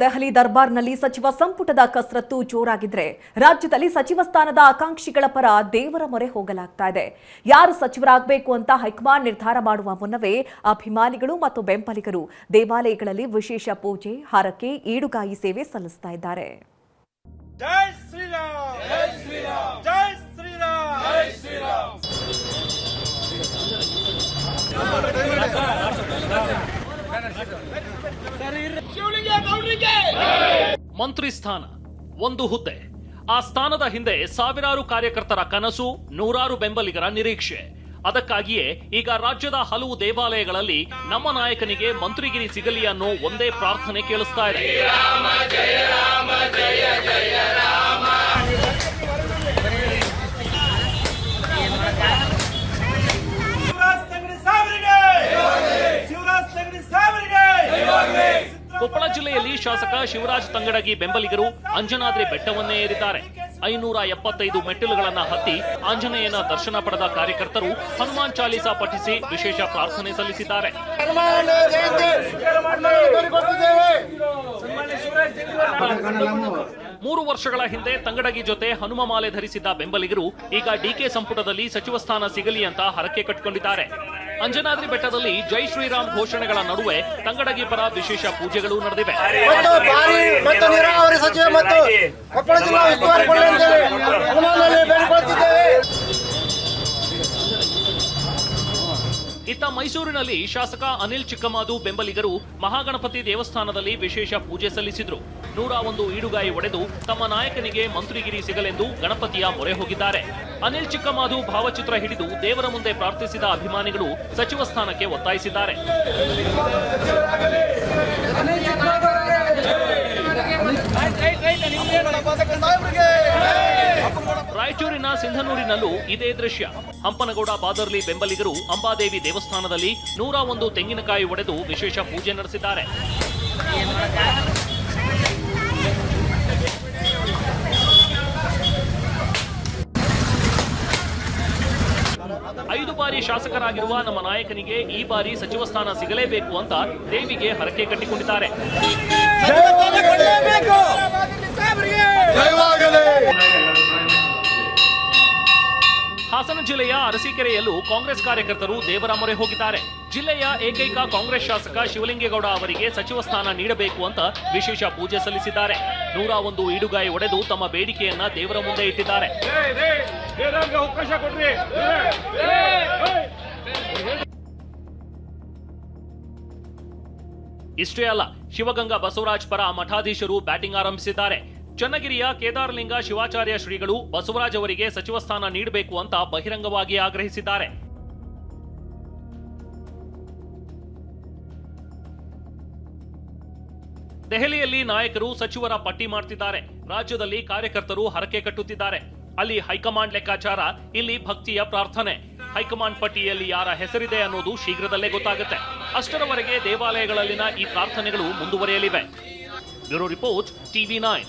ದೆಹಲಿ ದರ್ಬಾರ್ನಲ್ಲಿ ಸಚಿವ ಸಂಪುಟದ ಕಸರತ್ತು ಜೋರಾಗಿದ್ರೆ ರಾಜ್ಯದಲ್ಲಿ ಸಚಿವ ಸ್ಥಾನದ ಆಕಾಂಕ್ಷಿಗಳ ಪರ ದೇವರ ಮೊರೆ ಹೋಗಲಾಗ್ತಾ ಇದೆ. ಯಾರು ಸಚಿವರಾಗಬೇಕು ಅಂತ ಹೈಕಮಾಂಡ್ ನಿರ್ಧಾರ ಮಾಡುವ ಮುನ್ನವೇ ಅಭಿಮಾನಿಗಳು ಮತ್ತು ಬೆಂಬಲಿಗರು ದೇವಾಲಯಗಳಲ್ಲಿ ವಿಶೇಷ ಪೂಜೆ, ಹರಕೆ, ಈಡುಗಾಯಿ ಸೇವೆ ಸಲ್ಲಿಸ್ತಾ ಇದ್ದಾರೆ. ಜೈ ಶ್ರೀರಾಮ್, ಜೈ ಶ್ರೀರಾಮ್, ಜೈ ಶ್ರೀರಾಮ್, ಜೈ ಶ್ರೀರಾಮ್. ಮಂತ್ರಿ ಸ್ಥಾನ ಒಂದು ಹುದ್ದೆ. ಆ ಸ್ಥಾನದ ಹಿಂದೆ ಸಾವಿರಾರು ಕಾರ್ಯಕರ್ತರ ಕನಸು, ನೂರಾರು ಬೆಂಬಲಿಗರ ನಿರೀಕ್ಷೆ. ಅದಕ್ಕಾಗಿಯೇ ಈಗ ರಾಜ್ಯದ ಹಲವು ದೇವಾಲಯಗಳಲ್ಲಿ ನಮ್ಮ ನಾಯಕನಿಗೆ ಮಂತ್ರಿಗಿರಿ ಸಿಗಲಿ ಅನ್ನೋ ಒಂದೇ ಪ್ರಾರ್ಥನೆ ಕೇಳಿಸ್ತಾ ಇದೆ. ಕೊಪ್ಪಳ ಜಿಲ್ಲೆಯಲ್ಲಿ ಶಾಸಕ ಶಿವರಾಜ್ ತಂಗಡಗಿ ಬೆಂಬಲಿಗರು ಅಂಜನಾದ್ರಿ ಬೆಟ್ಟವನ್ನೇ ಏರಿದ್ದಾರೆ. 575 ಮೆಟ್ಟಿಲುಗಳನ್ನು ಹತ್ತಿ ಆಂಜನೇಯನ ದರ್ಶನ ಪಡೆದ ಕಾರ್ಯಕರ್ತರು ಹನುಮಾನ್ ಚಾಲೀಸಾ ಪಠಿಸಿ ವಿಶೇಷ ಪ್ರಾರ್ಥನೆ ಸಲ್ಲಿಸಿದ್ದಾರೆ. 3 ವರ್ಷಗಳ ಹಿಂದೆ ತಂಗಡಗಿ ಜೊತೆ ಹನುಮ ಮಾಲೆ ಧರಿಸಿದ್ದ ಬೆಂಬಲಿಗರು ಈಗ ಡಿಕೆ ಸಂಪುಟದಲ್ಲಿ ಸಚಿವ ಸ್ಥಾನ ಸಿಗಲಿ ಅಂತ ಹರಕೆ ಕಟ್ಟಿಕೊಂಡಿದ್ದಾರೆ. ಅಂಜನಾದ್ರಿ ಬೆಟ್ಟದಲ್ಲಿ ಜೈ ಶ್ರೀರಾಮ್ ಘೋಷಣೆಗಳ ನಡುವೆ ತಂಗಡಗಿ ಪರ ವಿಶೇಷ ಪೂಜೆಗಳು ನಡೆದಿವೆ. ಇತ್ತ ಮೈಸೂರಿನಲ್ಲಿ ಶಾಸಕ ಅನಿಲ್ ಚಿಕ್ಕಮಾದು ಬೆಂಬಲಿಗರು ಮಹಾಗಣಪತಿ ದೇವಸ್ಥಾನದಲ್ಲಿ ವಿಶೇಷ ಪೂಜೆ ಸಲ್ಲಿಸಿದ್ರು. 101 ಈಡುಗಾಯಿ ಒಡೆದು ತಮ್ಮ ನಾಯಕನಿಗೆ ಮಂತ್ರಿಗಿರಿ ಸಿಗಲೆಂದು ಗಣಪತಿಯ ಮೊರೆ ಹೋಗಿದ್ದಾರೆ. ಅನಿಲ್ ಚಿಕ್ಕಮಾದು ಭಾವಚಿತ್ರ ಹಿಡಿದು ದೇವರ ಮುಂದೆ ಪ್ರಾರ್ಥಿಸಿದ ಅಭಿಮಾನಿಗಳು ಸಚಿವ ಸ್ಥಾನಕ್ಕೆ ಒತ್ತಾಯಿಸಿದ್ದಾರೆ. ರಾಯಚೂರಿನ ಸಿಂಧನೂರಿನಲ್ಲೂ ಇದೇ ದೃಶ್ಯ. ಹಂಪನಗೌಡ ಬಾದರ್ಲಿ ಬೆಂಬಲಿಗರು ಅಂಬಾದೇವಿ ದೇವಸ್ಥಾನದಲ್ಲಿ 101 ತೆಂಗಿನಕಾಯಿ ಒಡೆದು ವಿಶೇಷ ಪೂಜೆ ನಡೆಸಿದ್ದಾರೆ. 5 ಬಾರಿ ಶಾಸಕರಾಗಿರುವ ನಮ್ಮ ನಾಯಕನಿಗೆ ಈ ಬಾರಿ ಸಚಿವ ಸ್ಥಾನ ಸಿಗಲೇಬೇಕು ಅಂತ ದೇವಿಗೆ ಹರಕೆ ಕಟ್ಟಿಕೊಂಡಿದ್ದಾರೆ. ಹಾಸನ ಜಿಲ್ಲೆಯ ಅರಸೀಕೆರೆಯಲ್ಲೂ ಕಾಂಗ್ರೆಸ್ ಕಾರ್ಯಕರ್ತರು ದೇವರ ಮೊರೆ ಹೋಗಿದ್ದಾರೆ. ಜಿಲ್ಲೆಯ ಏಕೈಕ ಕಾಂಗ್ರೆಸ್ ಶಾಸಕ ಶಿವಲಿಂಗೇಗೌಡ ಅವರಿಗೆ ಸಚಿವ ಸ್ಥಾನ ನೀಡಬೇಕು ಅಂತ ವಿಶೇಷ ಪೂಜೆ ಸಲ್ಲಿಸಿದ್ದಾರೆ. 101 ಈಡುಗಾಯಿ ಒಡೆದು ತಮ್ಮ ಬೇಡಿಕೆಯನ್ನ ದೇವರ ಮುಂದೆ ಇಟ್ಟಿದ್ದಾರೆ. ಇಷ್ಟೇ ಅಲ್ಲ, ಶಿವಗಂಗಾ ಬಸವರಾಜ್ ಪರ ಮಠಾಧೀಶರು ಬ್ಯಾಟಿಂಗ್ ಆರಂಭಿಸಿದ್ದಾರೆ. ಚನ್ನಗಿರಿಯ ಕೇದಾರಲಿಂಗ ಶಿವಾಚಾರ್ಯ ಶ್ರೀಗಳು ಬಸವರಾಜ್ ಅವರಿಗೆ ಸಚಿವ ಸ್ಥಾನ ನೀಡಬೇಕು ಅಂತ ಬಹಿರಂಗವಾಗಿ ಆಗ್ರಹಿಸಿದ್ದಾರೆ. ದೆಹಲಿಯಲ್ಲಿ ನಾಯಕರು ಸಚಿವರ ಪಟ್ಟಿ ಮಾಡ್ತಿದ್ದಾರೆ. ರಾಜ್ಯದಲ್ಲಿ ಕಾರ್ಯಕರ್ತರು ಹರಕೆ ಕಟ್ಟುತ್ತಿದ್ದಾರೆ. ಅಲ್ಲಿ ಹೈಕಮಾಂಡ್ ಲೆಕ್ಕಾಚಾರ, ಇಲ್ಲಿ ಭಕ್ತಿಯ ಪ್ರಾರ್ಥನೆ. ಹೈಕಮಾಂಡ್ ಪಟ್ಟಿಯಲ್ಲಿ ಯಾರ ಹೆಸರಿದೆ ಅನ್ನೋದು ಶೀಘ್ರದಲ್ಲೇ ಗೊತ್ತಾಗುತ್ತೆ. ಅಷ್ಟರವರೆಗೆ ದೇವಾಲಯಗಳಲ್ಲಿನ ಈ ಪ್ರಾರ್ಥನೆಗಳು ಮುಂದುವರಿಯಲಿವೆ. Bureau report, TV9.